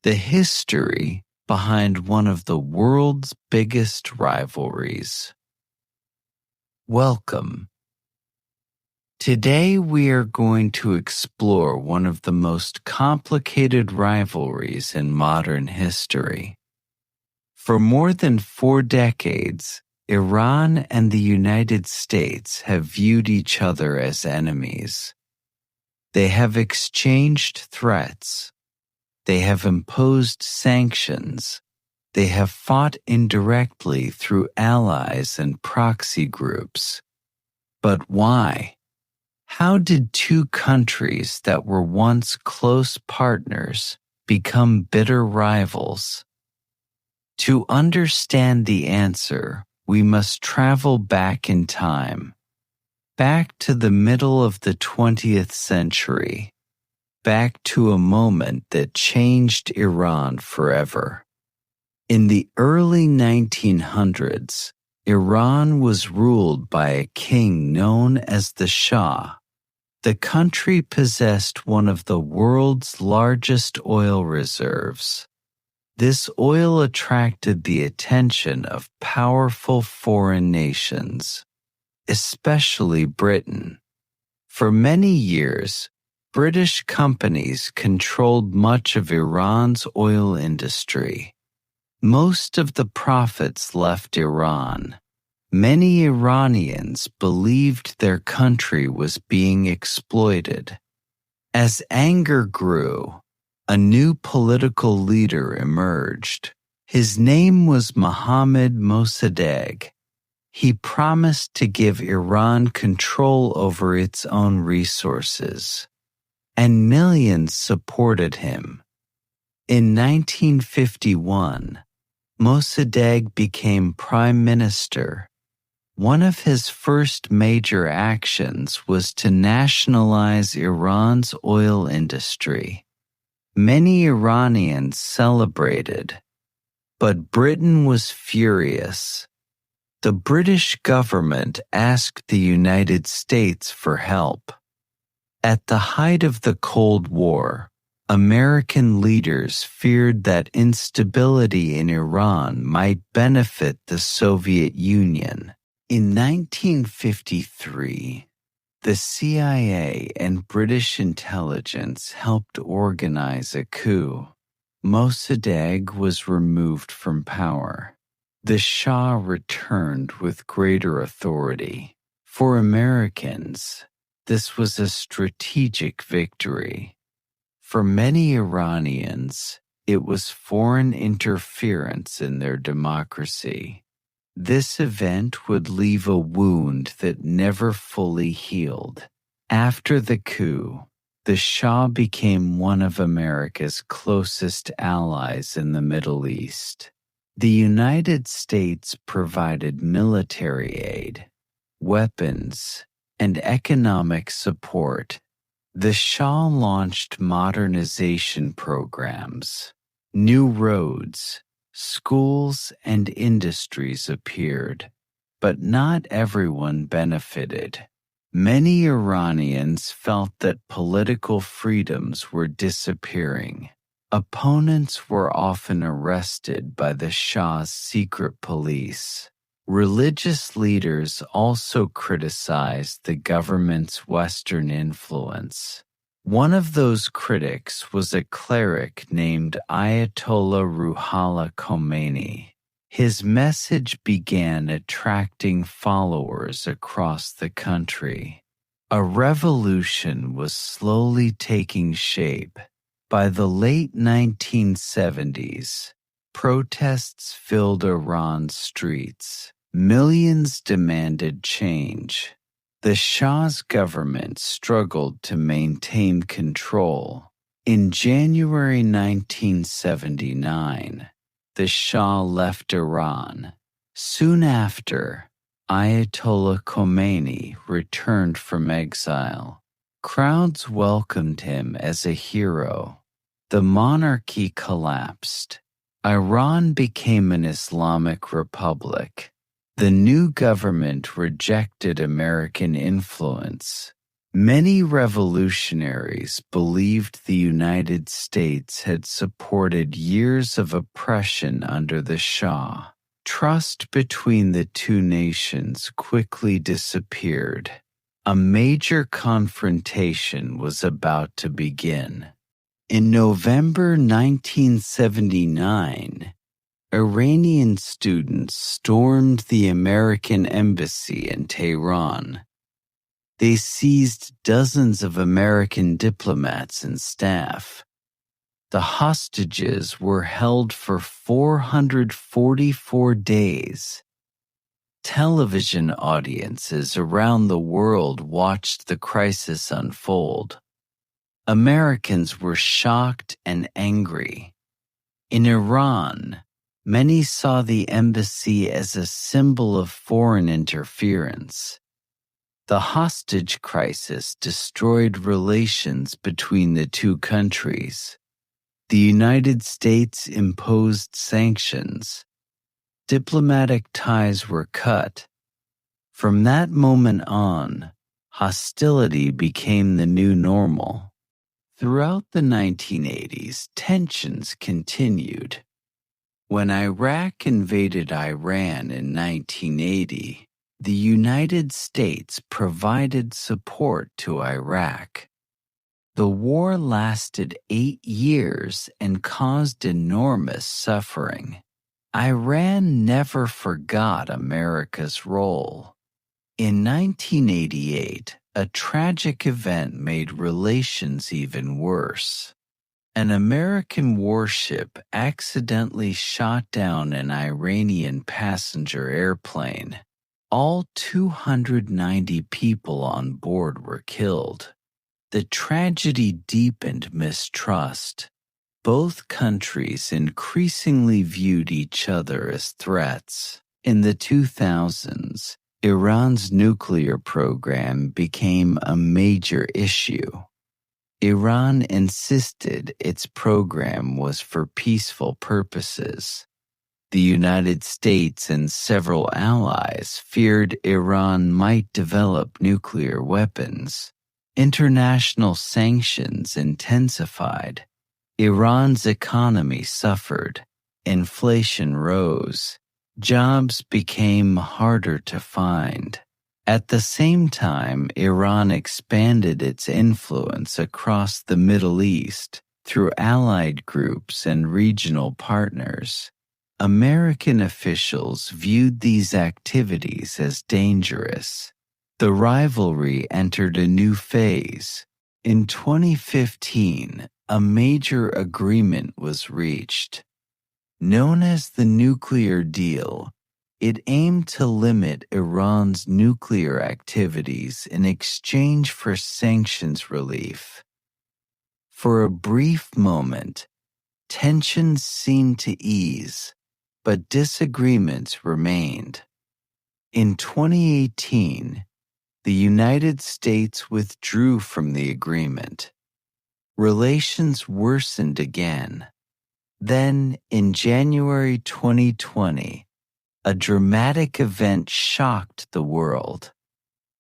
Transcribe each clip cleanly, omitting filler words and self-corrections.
the history behind one of the world's biggest rivalries. Welcome. Today we are going to explore one of the most complicated rivalries in modern history. For more than 4 decades, Iran and the United States have viewed each other as enemies. They have exchanged threats. They have imposed sanctions. They have fought indirectly through allies and proxy groups. But why? How did two countries that were once close partners become bitter rivals? To understand the answer, we must travel back in time, back to the middle of the 20th century, back to a moment that changed Iran forever. In the early 1900s, Iran was ruled by a king known as the Shah. The country possessed one of the world's largest oil reserves. This oil attracted the attention of powerful foreign nations, especially Britain. For many years, British companies controlled much of Iran's oil industry. Most of the profits left Iran. Many Iranians believed their country was being exploited. As anger grew, a new political leader emerged. His name was Mohammad Mossadegh. He promised to give Iran control over its own resources, and millions supported him. In 1951, Mossadegh became prime minister. One of his first major actions was to nationalize Iran's oil industry. Many Iranians celebrated, but Britain was furious. The British government asked the United States for help. At the height of the Cold War, American leaders feared that instability in Iran might benefit the Soviet Union. In 1953, the CIA and British intelligence helped organize a coup. Mossadegh was removed from power. The Shah returned with greater authority. For Americans, this was a strategic victory. For many Iranians, it was foreign interference in their democracy. This event would leave a wound that never fully healed. After the coup, the Shah became one of America's closest allies in the Middle East. The United States provided military aid, weapons, and economic support. The Shah launched modernization programs. New roads, schools, and industries appeared, but not everyone benefited. Many Iranians felt that political freedoms were disappearing. Opponents were often arrested by the Shah's secret police. Religious leaders also criticized the government's Western influence. One of those critics was a cleric named Ayatollah Ruhollah Khomeini. His message began attracting followers across the country. A revolution was slowly taking shape. By the late 1970s, protests filled Iran's streets. Millions demanded change. The Shah's government struggled to maintain control. In January 1979, the Shah left Iran. Soon after, Ayatollah Khomeini returned from exile. Crowds welcomed him as a hero. The monarchy collapsed. Iran became an Islamic republic. The new government rejected American influence. Many revolutionaries believed the United States had supported years of oppression under the Shah. Trust between the two nations quickly disappeared. A major confrontation was about to begin. In November 1979, Iranian students stormed the American embassy in Tehran. They seized dozens of American diplomats and staff. The hostages were held for 444 days. Television audiences around the world watched the crisis unfold. Americans were shocked and angry. In Iran, many saw the embassy as a symbol of foreign interference. The hostage crisis destroyed relations between the two countries. The United States imposed sanctions. Diplomatic ties were cut. From that moment on, hostility became the new normal. Throughout the 1980s, tensions continued. When Iraq invaded Iran in 1980, the United States provided support to Iraq. The war lasted 8 years and caused enormous suffering. Iran never forgot America's role. In 1988, a tragic event made relations even worse. An American warship accidentally shot down an Iranian passenger airplane. All 290 people on board were killed. The tragedy deepened mistrust. Both countries increasingly viewed each other as threats. In the 2000s, Iran's nuclear program became a major issue. Iran insisted its program was for peaceful purposes. The United States and several allies feared Iran might develop nuclear weapons. International sanctions intensified. Iran's economy suffered. Inflation rose. Jobs became harder to find. At the same time, Iran expanded its influence across the Middle East through allied groups and regional partners. American officials viewed these activities as dangerous. The rivalry entered a new phase. In 2015, a major agreement was reached. Known as the nuclear deal, it aimed to limit Iran's nuclear activities in exchange for sanctions relief. For a brief moment, tensions seemed to ease, but disagreements remained. In 2018, the United States withdrew from the agreement. Relations worsened again. Then, in January 2020, a dramatic event shocked the world.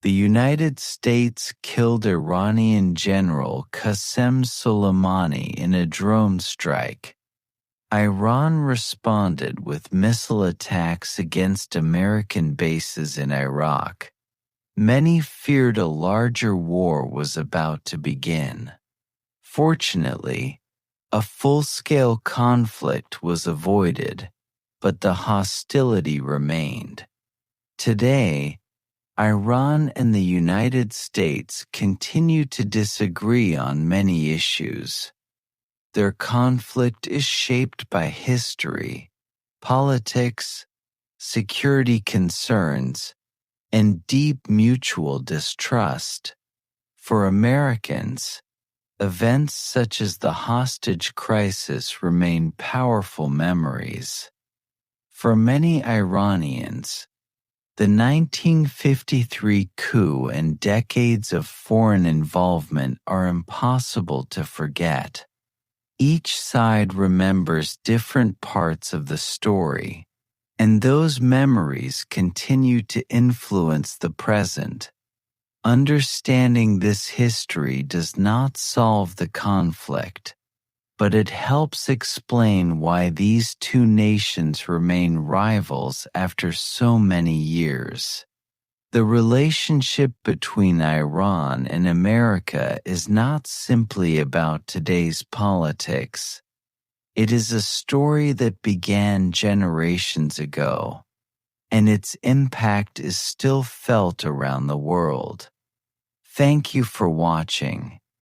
The United States killed Iranian General Qasem Soleimani in a drone strike. Iran responded with missile attacks against American bases in Iraq. Many feared a larger war was about to begin. Fortunately, a full-scale conflict was avoided, but the hostility remained. Today, Iran and the United States continue to disagree on many issues. Their conflict is shaped by history, politics, security concerns, and deep mutual distrust. For Americans, events such as the hostage crisis remain powerful memories. For many Iranians, the 1953 coup and decades of foreign involvement are impossible to forget. Each side remembers different parts of the story, and those memories continue to influence the present. Understanding this history does not solve the conflict, but it helps explain why these two nations remain rivals after so many years. The relationship between Iran and America is not simply about today's politics. It is a story that began generations ago, and its impact is still felt around the world. Thank you for watching.